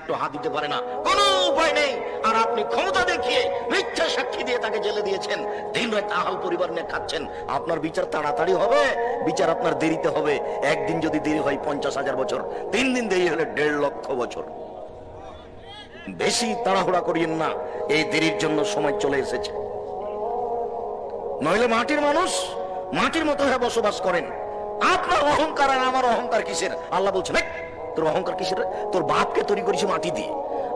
একটু হাত দিতে পারে না, কোনো উপায় নেই। আর আপনি ক্ষমতা দেখিয়ে মিথ্যা সাক্ষী দিয়ে তাকে জেলে দিয়েছেন, দিন রাত আহাল পরিবার নিয়ে খাচ্ছেন। আপনার বিচার তাড়াতাড়ি হবে, বিচার আপনার দেরিতে হবে। একদিন যদি দেরি হয় 50,000 বছর, 3 দিন দেরি হলে 1.5 লক্ষ বছর। বেশি তাড়াহুড়া করিয়েন না, এই দেরির জন্য সময় চলে এসেছে। নইলে মাটির মানুষ মাটির মতো হয়ে বসবাস করেন। আপনার অহংকার আর আমার অহংকার কিসের? আল্লাহ বলছেন, তোর অহংকার কিসের? তোর বাপকে তৈরি করেছে মাটি দিয়ে,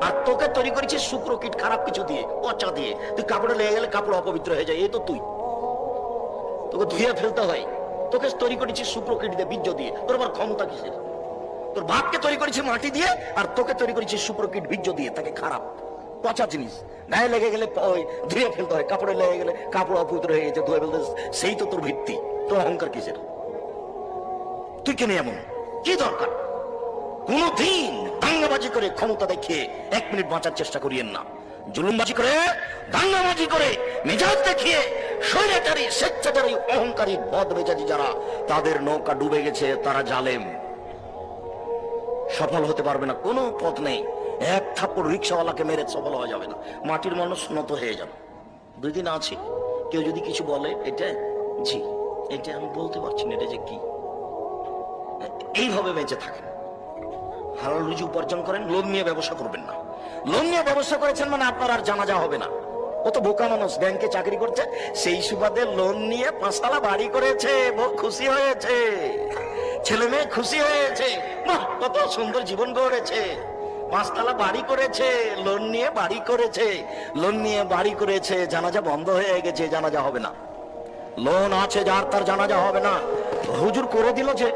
আর তোকে তৈরি করেছে শুক্র কীট, খারাপ কিছু দিয়ে, পচা দিয়ে। তুই কাপড়ে লেগে গেলে কাপড় অপবিত্র হয়ে যায়, এই তো তুই, তোকে ধুয়ে ফেলতে হয়। তোকে তৈরি করেছে শুক্র কীট দিয়ে, বীর্য দিয়ে, তোর আবার ক্ষমতা কিসের? তোর বাপকে তৈরি করেছে মাটি দিয়ে, আর তোকে তৈরি করেছে শুক্র কীট বীর্য দিয়ে। তাকে খারাপ পচা জিনিস, গায়ে লেগে গেলে ধুয়ে ফেলতে হয়, কাপড়ে লেগে গেলে কাপড় অপবিত্র হয়ে গেছে, ধুয়ে ফেলতে। সেই তো তোর ভিত্তি। তোর অহংকার কিসের? তুই কেন এমন? কি দরকার? কোনদিন দাঙ্গাবাজি করে ক্ষমতা দেখিয়ে 1 মিনিট বাঁচার চেষ্টা করিয়েন না। জুলুমবাজি করে, দাঙ্গাবাজি করে, মেজাজ দেখিয়ে স্বৈরাচারী, স্বেচ্ছাচারী, অহংকারী, বদমেজাজি যারা, তাদের নৌকা ডুবে গেছে, তারা জালেম। সফল হতে পারবে না, কোনো পথ নেই। 1 থাপ্পড় রিক্সাওয়ালাকে মেরে সফল হওয়া যাবে না। মাটির মানুষ নত হয়ে যাবে। 2 দিন আছি, কেউ যদি কিছু বলে, এটা জি, এটা আমি বলতে পারছি না, এটা যে কি, এইভাবে বেঁচে থাকেন। হালাল রুজি উপার্জন করেন, লোন নিয়ে ব্যবসা করবেন না। লোন নিয়ে ব্যবসা করেছেন মানে আপনার আর জানাজা হবে না। ও তো বোকা মানুষ, ব্যাংকে চাকরি করছে, সেই সুবাদে লোন নিয়ে 5 তলা বাড়ি করেছে, বউ খুশি হয়েছে, ছেলে মেয়ে খুশি হয়েছে, বাহ কত সুন্দর জীবন গড়েছে। 5 তলা বাড়ি করেছে, লোন নিয়ে বাড়ি করেছে, লোন নিয়ে বাড়ি করেছে, জানাজা বন্ধ হয়ে গেছে, জানাজা হবে না। লোন আছে যার, তার জানাজা হবে না। হুজুর করে দিল যে,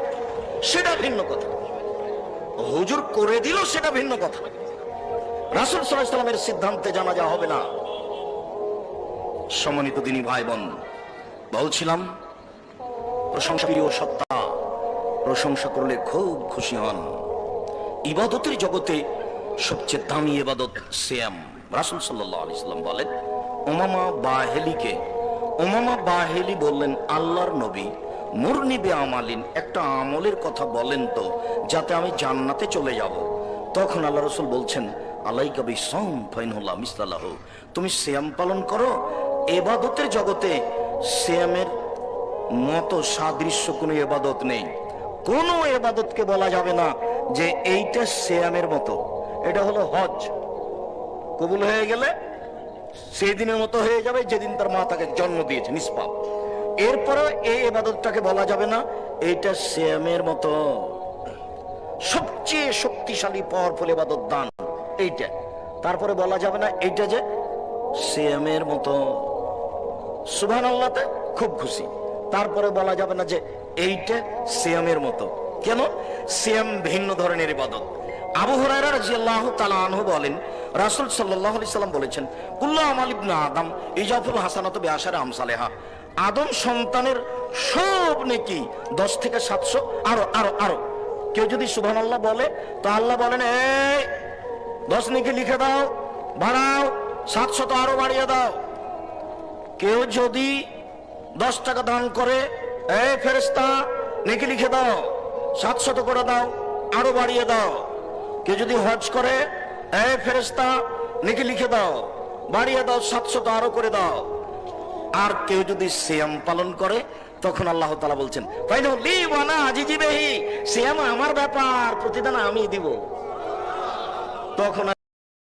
সেটা ভিন্ন কথা। হুজুর করে দিল সেটা ভিন্ন কথা। রাসূল সাল্লাল্লাহু আলাইহি ওয়াসাল্লামের সিদ্ধান্তে জানাজা হবে না। সম্মানিত দিনী ভাই বোন, বলছিলাম প্রশংসা প্রিয় সত্তা, প্রশংসা করলে খুব খুশি হন। ইবাদতের জগতে সবচেয়ে দামি ইবাদত সিয়াম। রাসূল সাল্লাল্লাহু আলাইহি ওয়াসাল্লাম বলেন, উমামা বাহেলি বললেন, আল্লাহর নবী, মুরনি বে আমালিন, একটা আমলের কথা বলেন তো, যাতে আমি জান্নাতে চলে যাব। তখন আল্লাহ রাসূল বলছেন, আলাইকা বিসসাম ফাইনহুল্লাহ মিসলাহু, তুমি সিয়াম পালন করো। ইবাদতের জগতে সিয়ামের মতো সাদৃশ্য কোনো ইবাদত নেই। কোনো ইবাদতকে বলা যাবে না যে এইটা সিয়ামের মতো। এটা হলো হজ, কবুল হয়ে গেলে সেই দিনের মতো হয়ে যাবে যেদিন তার মা তাকে জন্ম দিয়েছে, নিষ্পাপ। এরপরে এই ইবাদতটাকে বলা যাবে না এইটা সিয়ামের মতো। সবচেয়ে শক্তিশালী পাওয়ারফুল ইবাদত দান এইটা, তারপরে বলা যাবে না এইটা যে সিয়ামের মতো। সুবহানাল্লাহতে খুব খুশি, তারপরে বলা যাবে না যে এইটা সিয়ামের মতো। কেন? সিয়াম ভিন্ন ধরনের ইবাদত। আবু হুরায়রা রাদিয়াল্লাহু তাআলা আনহু বলেন, রাসূল সাল্লাল্লাহু আলাইহি সাল্লাম বলেছেন, কুল্লু আমাল ইবনে আদম ইজাফুল হাসানাতু বিআশারি আমসালিহা, আদম সন্তানের সব নেকি 10 থেকে 700, আরো আরো আরো। কেউ যদি সুবহানাল্লাহ বলে, তো আল্লাহ বলেন, এই 10 নেকি লিখে দাও, বাড়াও, 700 তো আরো বাড়িয়ে দাও। কেউ যদি 10 টাকা দান করে, এই ফেরেশতা নেকি লিখে দাও, 700 করে দাও, আরো বাড়িয়ে দাও। কেউ যদি হজ করে, এই ফেরেশতা নেকি লিখে দাও, বাড়িয়ে দাও, 700 আরো করে দাও। আর কেউ যদি সিয়াম পালন করে, তখন আল্লাহ তাআলা বলছেন, ফাইনালি ওয়ানা আজিজি বিহি, সিয়াম আমার ব্যাপার, প্রতিদান আমি দিব। তখন